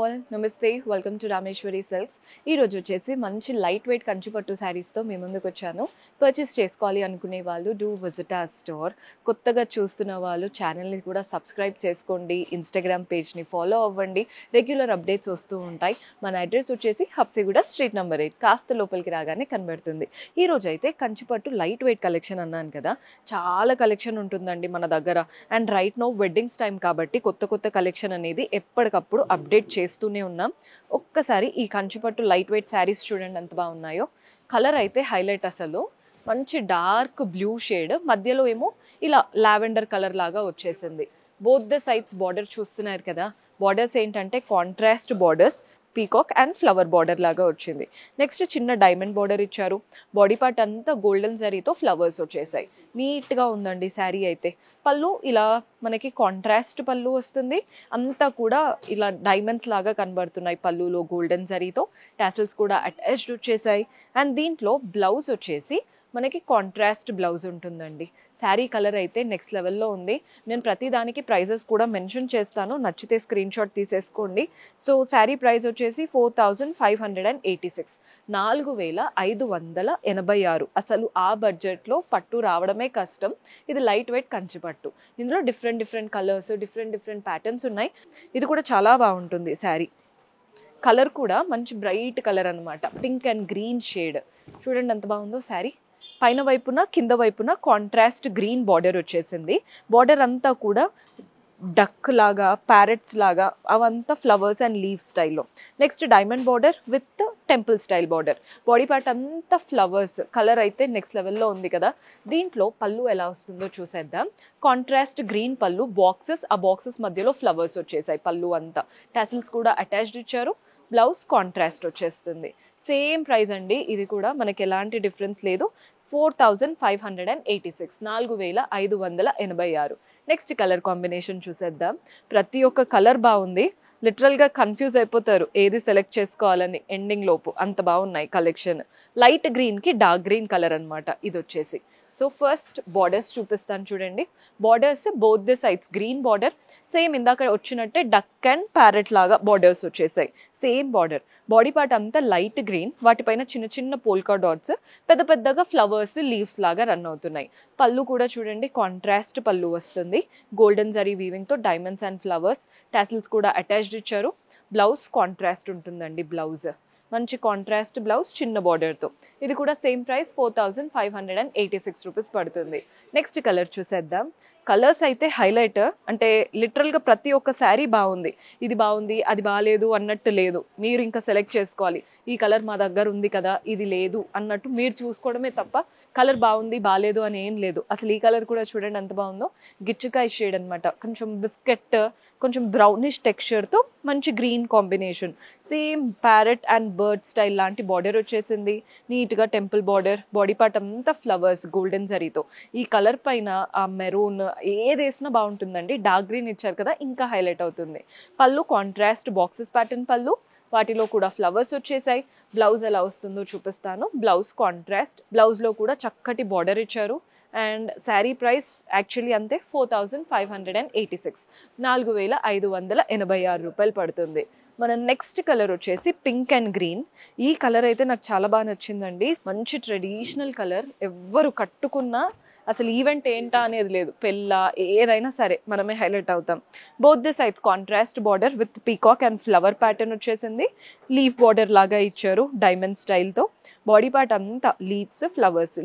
All నమస్తే welcome to Rameshwari silks. ఈ రోజు వచ్చేసి మంచి లైట్ వెయిట్ కంచిపట్టు శారీస్తో మీ ముందుకు వచ్చాను. పర్చేస్ చేసుకోవాలి అనుకునే వాళ్ళు డూ విజిట్ అవర్ స్టోర్. కొత్తగా చూస్తున్న వాళ్ళు ఛానల్ని కూడా సబ్స్క్రైబ్ చేసుకోండి, ఇన్స్టాగ్రామ్ పేజ్ని ఫాలో అవ్వండి, రెగ్యులర్ అప్డేట్స్ వస్తూ ఉంటాయి. మన అడ్రస్ వచ్చేసి హబ్సిగూడ స్ట్రీట్ నెంబర్ 8, కాస్త లోపలికి రాగానే కనబడుతుంది. ఈ రోజు అయితే కంచిపట్టు లైట్ వెయిట్ కలెక్షన్ అన్నాను కదా, చాలా కలెక్షన్ ఉంటుందండి మన దగ్గర. And right now weddings time కాబట్టి కొత్త కలెక్షన్ అనేది ఎప్పటికప్పుడు అప్డేట్ చేస్తూనే ఉన్నాం. ఒక్కసారి ఈ కంచిపట్టు లైట్ వెయిట్ శారీస్ చూడండి ఎంత బాగున్నాయో. కలర్ అయితే హైలైట్, అసలు మంచి డార్క్ బ్లూ షేడ్, మధ్యలో ఏమో ఇలా లావెండర్ కలర్ లాగా వచ్చేసింది. బోత్ ద సైడ్స్ బార్డర్ చూస్తున్నారు కదా, బార్డర్స్ ఏంటంటే contrast borders, peacock and flower border లాగా వచ్చింది. నెక్స్ట్ చిన్న డైమండ్ బార్డర్ ఇచ్చారు. బాడీ పార్ట్ అంతా గోల్డెన్ జరీతో ఫ్లవర్స్ వచ్చేసాయి. నీట్గా ఉందండి శారీ అయితే. పళ్ళు ఇలా మనకి కాంట్రాస్ట్ పళ్ళు వస్తుంది, అంతా కూడా ఇలా డైమండ్స్ లాగా కనబడుతున్నాయి. పళ్ళులో గోల్డెన్ జరీతో టాసిల్స్ కూడా అటాచ్డ్ వచ్చేసాయి. అండ్ దీంట్లో బ్లౌజ్ వచ్చేసి మనకి కాంట్రాస్ట్ బ్లౌజ్ ఉంటుందండి. శారీ కలర్ అయితే నెక్స్ట్ లెవెల్లో ఉంది. నేను ప్రతి దానికి ప్రైజెస్ కూడా మెన్షన్ చేస్తాను, నచ్చితే స్క్రీన్ షాట్ తీసేసుకోండి. సో శారీ ప్రైస్ వచ్చేసి 4586, 4586. అసలు ఆ బడ్జెట్లో పట్టు రావడమే కష్టం. ఇది లైట్ వెయిట్ కంచి పట్టు. ఇందులో డిఫరెంట్ కలర్స్, డిఫరెంట్ ప్యాటర్న్స్ ఉన్నాయి. ఇది కూడా చాలా బాగుంటుంది శారీ. కలర్ కూడా మంచి బ్రైట్ కలర్ అనమాట, పింక్ అండ్ గ్రీన్ షేడ్. చూడండి ఎంత బాగుందో శారీ. పైన వైపున కింద వైపున కాంట్రాస్ట్ గ్రీన్ బార్డర్ వచ్చేసింది. బార్డర్ అంతా కూడా డక్ లాగా, ప్యారెట్స్ లాగా, అవంతా ఫ్లవర్స్ అండ్ లీవ్ స్టైల్లో. Next diamond border with temple style border. Body part అంతా ఫ్లవర్స్. కలర్ అయితే నెక్స్ట్ లెవెల్లో ఉంది కదా. దీంట్లో పళ్ళు ఎలా వస్తుందో చూసేద్దాం. కాంట్రాస్ట్ గ్రీన్ పళ్ళు, బాక్సెస్, ఆ బాక్సెస్ మధ్యలో ఫ్లవర్స్ వచ్చేసాయి. పళ్ళు అంతా టాసిల్స్ కూడా అటాచ్డ్ ఇచ్చారు. బ్లౌజ్ కాంట్రాస్ట్ వచ్చేస్తుంది. సేమ్ ప్రైస్ అండి, ఇది కూడా మనకి ఎలాంటి డిఫరెన్స్ లేదు. 4586, 4586. నెక్స్ట్ కలర్ కాంబినేషన్ చూసేద్దాం. ప్రతి ఒక్క కలర్ బాగుంది. లిటరల్గా కన్ఫ్యూజ్ అయిపోతారు ఏది సెలెక్ట్ చేసుకోవాలని ఎండింగ్ లోపు, అంత బాగున్నాయి కలెక్షన్. లైట్ గ్రీన్కి డార్క్ గ్రీన్ కలర్ అనమాట ఇది వచ్చేసి. సో ఫస్ట్ బార్డర్స్ చూపిస్తాను చూడండి. Borders both the sides green border, same ఇందాక వచ్చినట్టే డక్ అండ్ ప్యారెట్ లాగా బార్డర్స్ వచ్చేసాయి. Same border. బాడీ పార్ట్ అంతా లైట్ గ్రీన్, వాటిపైన చిన్న పోల్కా డాట్స్, పెద్దగా ఫ్లవర్స్, లీవ్స్ లాగా రన్ అవుతున్నాయి. పళ్ళు కూడా చూడండి కాంట్రాస్ట్ పళ్ళు వస్తుంది. గోల్డెన్ జరీ వీవింగ్తో డైమండ్స్ అండ్ ఫ్లవర్స్, టాసిల్స్ కూడా అటాచ్డ్ ఇచ్చారు. బ్లౌజ్ కాంట్రాస్ట్ ఉంటుందండి. బ్లౌజ్ మంచి కాంట్రాస్ట్ బ్లౌజ్ చిన్న బార్డర్తో. ఇది కూడా సేమ్ ప్రైస్ 4586 రూపీస్ పడుతుంది. నెక్స్ట్ కలర్ చూసేద్దాం. కలర్స్ అయితే హైలైట్, అంటే లిటరల్గా ప్రతి ఒక్క శారీ బాగుంది. ఇది బాగుంది, అది బాగాలేదు అన్నట్టు లేదు. మీరు ఇంకా సెలెక్ట్ చేసుకోవాలి. ఈ కలర్ మా దగ్గర ఉంది కదా, ఇది లేదు అన్నట్టు మీరు చూసుకోవడమే తప్ప కలర్ బాగుంది బాగాలేదు అని ఏం లేదు. అసలు ఈ కలర్ కూడా చూడండి ఎంత బాగుందో. గిచ్చుకాయ షేడ్ అనమాట, కొంచెం బిస్కెట్, కొంచెం బ్రౌనిష్ టెక్స్చర్తో మంచి green combination. Same parrot and bird style లాంటి బార్డర్ వచ్చేసింది. నీట్గా టెంపుల్ బార్డర్. బాడీ పార్ట్ అంతా ఫ్లవర్స్ గోల్డెన్ జరీతో. ఈ కలర్ పైన ఆ మెరూన్ ఏది వేసినా బాగుంటుందండి. డార్క్ గ్రీన్ ఇచ్చారు కదా, ఇంకా హైలైట్ అవుతుంది. పళ్ళు కాంట్రాస్ట్ బాక్సెస్ ప్యాటర్న్ పళ్ళు, వాటిలో కూడా ఫ్లవర్స్ వచ్చేసాయి. బ్లౌజ్ ఎలా వస్తుందో చూపిస్తాను. బ్లౌజ్ కాంట్రాస్ట్, బ్లౌజ్లో కూడా చక్కటి బార్డర్ ఇచ్చారు. అండ్ శారీ ప్రైస్ యాక్చువల్లీ అంతే 4586, 4586 రూపాయలు పడుతుంది. మన నెక్స్ట్ కలర్ వచ్చేసి పింక్ అండ్ గ్రీన్. ఈ కలర్ అయితే నాకు చాలా బాగా నచ్చిందండి. మంచి ట్రెడిషనల్ కలర్. ఎవ్వరు కట్టుకున్నా అసలు ఈవెంట్ ఏంటా అనేది లేదు, పెళ్ళ ఏదైనా సరే మనమే హైలైట్ అవుతాం. Both the sides contrast border with peacock and flower pattern వచ్చేసింది. లీఫ్ బార్డర్ లాగా ఇచ్చారు డైమండ్ స్టైల్తో. బాడీ పార్ట్ అంతా లీవ్స్ ఫ్లవర్స్,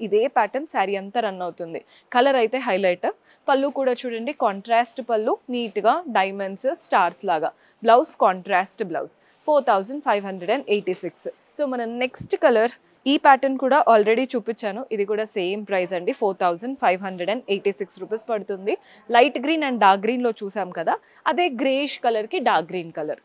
ఇదే ప్యాటర్న్ శారీ అంతా రన్ అవుతుంది. కలర్ అయితే హైలైట్. పళ్ళు కూడా చూడండి కాంట్రాస్ట్ పళ్ళు, నీట్గా డైమండ్స్ స్టార్స్ లాగా. Blouse contrast blouse. 4586. సో మన నెక్స్ట్ కలర్, ఈ ప్యాటర్న్ కూడా ఆల్రెడీ చూపించాను. ఇది కూడా సేమ్ ప్రైస్ అండి, 4586 రూపీస్ పడుతుంది. లైట్ గ్రీన్ అండ్ డార్క్ గ్రీన్లో చూసాం కదా, అదే గ్రేష్ కలర్కి డార్క్ గ్రీన్ కలర్.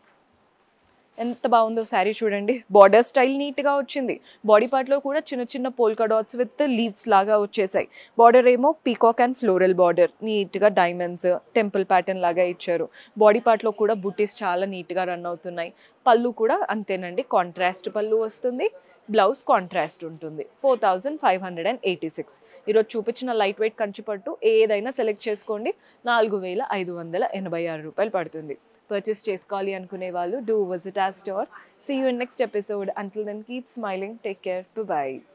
ఎంత బాగుందో శారీ చూడండి. బార్డర్ స్టైల్ నీట్గా వచ్చింది. బాడీ పార్ట్లో కూడా చిన్న పోల్కా డాట్స్ విత్ లీవ్స్ లాగా వచ్చేసాయి. బార్డర్ ఏమో పీకాక్ అండ్ ఫ్లోరల్ బార్డర్, నీట్గా డైమండ్స్ టెంపుల్ ప్యాటర్న్ లాగా ఇచ్చారు. బాడీ పార్ట్లో కూడా బుటీస్ చాలా నీట్గా రన్ అవుతున్నాయి. పళ్ళు కూడా అంతేనండి, కాంట్రాస్ట్ పళ్ళు వస్తుంది. బ్లౌజ్ కాంట్రాస్ట్ ఉంటుంది. 4586. ఈరోజు చూపించిన లైట్ వెయిట్ కంచిపట్టు ఏదైనా సెలెక్ట్ చేసుకోండి, 4,586 రూపాయలు పడుతుంది. పర్చేస్ చేసుకోవాలి అనుకునే వాళ్ళు do visit our store. See you in next episode. Until then, keep smiling. Take care. Bye-bye.